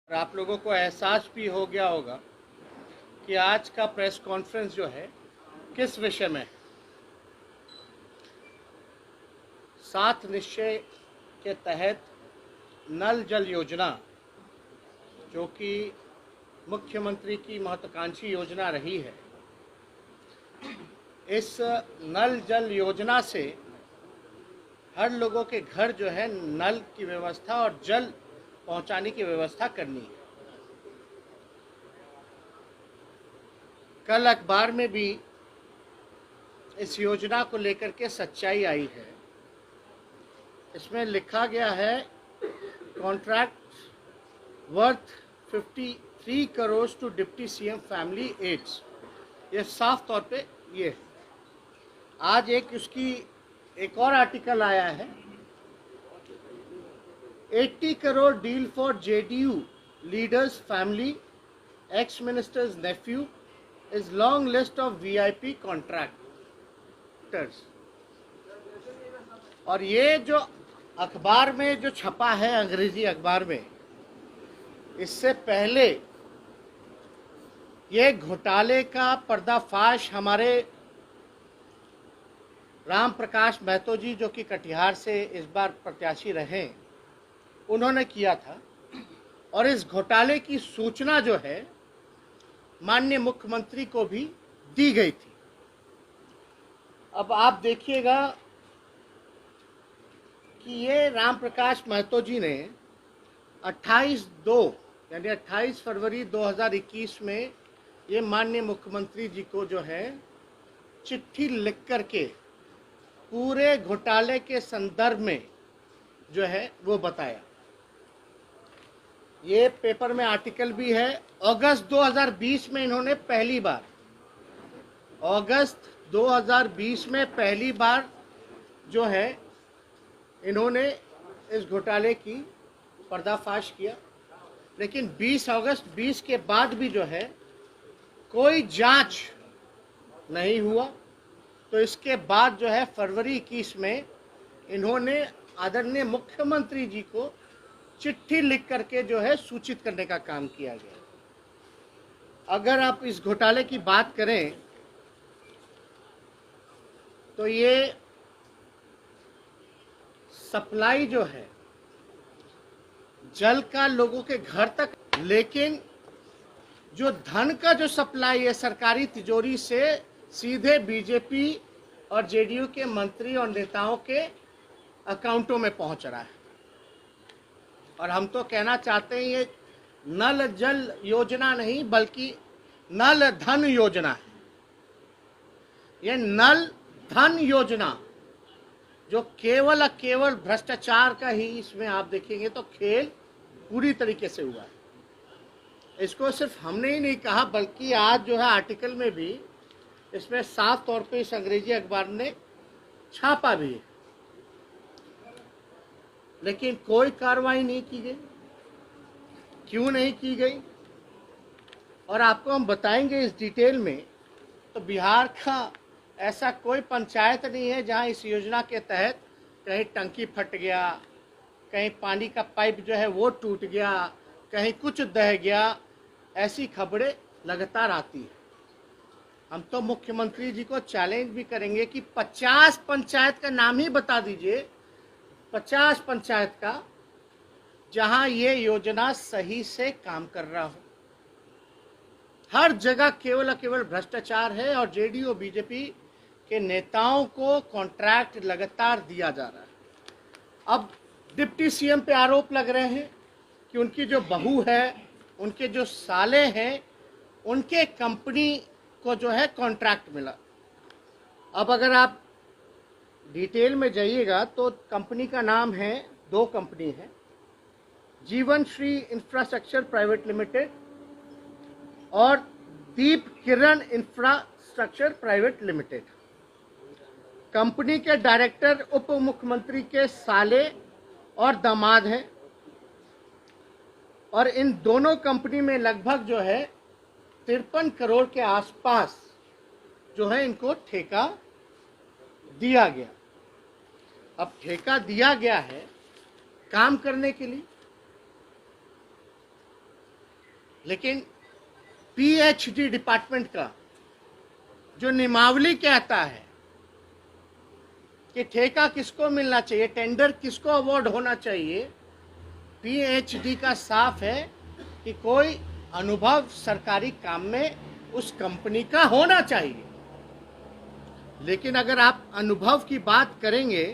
और आप लोगों को एहसास भी हो गया होगा कि आज का प्रेस कॉन्फ्रेंस जो है किस विषय में है। 7 निश्चय के तहत नल जल योजना, जो कि मुख्यमंत्री की महत्वाकांक्षी योजना रही है, इस नल जल योजना से हर लोगों के घर जो है नल की व्यवस्था और जल पहुंचाने की व्यवस्था करनी है। कल अखबार में भी इस योजना को लेकर के सच्चाई आई है। इसमें लिखा गया है contract worth 53 crore to deputy CM family aides. ये साफ तौर पे ये है। आज एक और आर्टिकल आया है, 80 crore deal for JDU leaders family, ex minister's nephew is long list of VIP contractors. और ये जो अखबार में जो छपा है, अंग्रेजी अखबार में, इससे पहले ये घोटाले का पर्दाफाश हमारे राम प्रकाश महतो जी, जो कि कटिहार से इस बार प्रत्याशी रहे, उन्होंने किया था। और इस घोटाले की सूचना जो है माननीय मुख्यमंत्री को भी दी गई थी। अब आप देखिएगा कि ये राम प्रकाश महतो जी ने 28 फरवरी 2021 में ये माननीय मुख्यमंत्री जी को जो है चिट्ठी लिख करके पूरे घोटाले के संदर्भ में जो है वो बताया। ये पेपर में आर्टिकल भी है। अगस्त 2020 में इन्होंने पहली बार जो है इन्होंने इस घोटाले की पर्दाफाश किया। लेकिन 20 अगस्त 20 के बाद भी जो है कोई जांच नहीं हुआ। तो इसके बाद जो है फरवरी 21 में इन्होंने आदरणीय मुख्यमंत्री जी को चिट्ठी लिख करके जो है सूचित करने का काम किया गया। अगर आप इस घोटाले की बात करें तो ये सप्लाई जो है जल का लोगों के घर तक, लेकिन जो धन का जो सप्लाई है सरकारी तिजोरी से सीधे बीजेपी और जेडीयू के मंत्री और नेताओं के अकाउंटों में पहुंच रहा है। और हम तो कहना चाहते हैं ये नल जल योजना नहीं बल्कि नल धन योजना है। ये नल धन योजना जो केवल भ्रष्टाचार का ही, इसमें आप देखेंगे तो खेल पूरी तरीके से हुआ है। इसको सिर्फ हमने ही नहीं कहा बल्कि आज जो है आर्टिकल में भी इसमें साफ तौर पे इस अंग्रेजी अखबार ने छापा भी है। लेकिन कोई कार्रवाई नहीं की गई। क्यों नहीं की गई और आपको हम बताएंगे इस डिटेल में। तो बिहार का ऐसा कोई पंचायत नहीं है जहां इस योजना के तहत कहीं टंकी फट गया, कहीं पानी का पाइप जो है वो टूट गया, कहीं कुछ दह गया। ऐसी खबरें लगातार आती है। हम तो मुख्यमंत्री जी को चैलेंज भी करेंगे कि 50 पंचायत का नाम ही बता दीजिए, 50 पंचायत का, जहां ये योजना सही से काम कर रहा हो। हर जगह केवल भ्रष्टाचार है और जेडीयू बीजेपी के नेताओं को कॉन्ट्रैक्ट लगातार दिया जा रहा है। अब डिप्टी सीएम पे आरोप लग रहे हैं कि उनकी जो बहू है, उनके जो साले हैं, उनके कंपनी को जो है कॉन्ट्रैक्ट मिला। अब अगर आप डिटेल में जाइएगा तो कंपनी का नाम है, 2 कंपनी है, जीवन श्री इंफ्रास्ट्रक्चर प्राइवेट लिमिटेड और दीप किरण इंफ्रास्ट्रक्चर प्राइवेट लिमिटेड। कंपनी के डायरेक्टर उप मुख्यमंत्री के साले और दामाद हैं। और इन दोनों कंपनी में लगभग जो है 53 करोड़ के आसपास जो है इनको ठेका दिया गया। अब ठेका दिया गया है काम करने के लिए। लेकिन पीएचडी डिपार्टमेंट का जो नियमावली कहता है कि ठेका किसको मिलना चाहिए, टेंडर किसको अवार्ड होना चाहिए, पीएचडी का साफ है कि कोई अनुभव सरकारी काम में उस कंपनी का होना चाहिए। लेकिन अगर आप अनुभव की बात करेंगे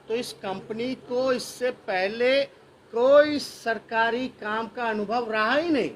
तो इस कंपनी को इससे पहले कोई सरकारी काम का अनुभव रहा ही नहीं।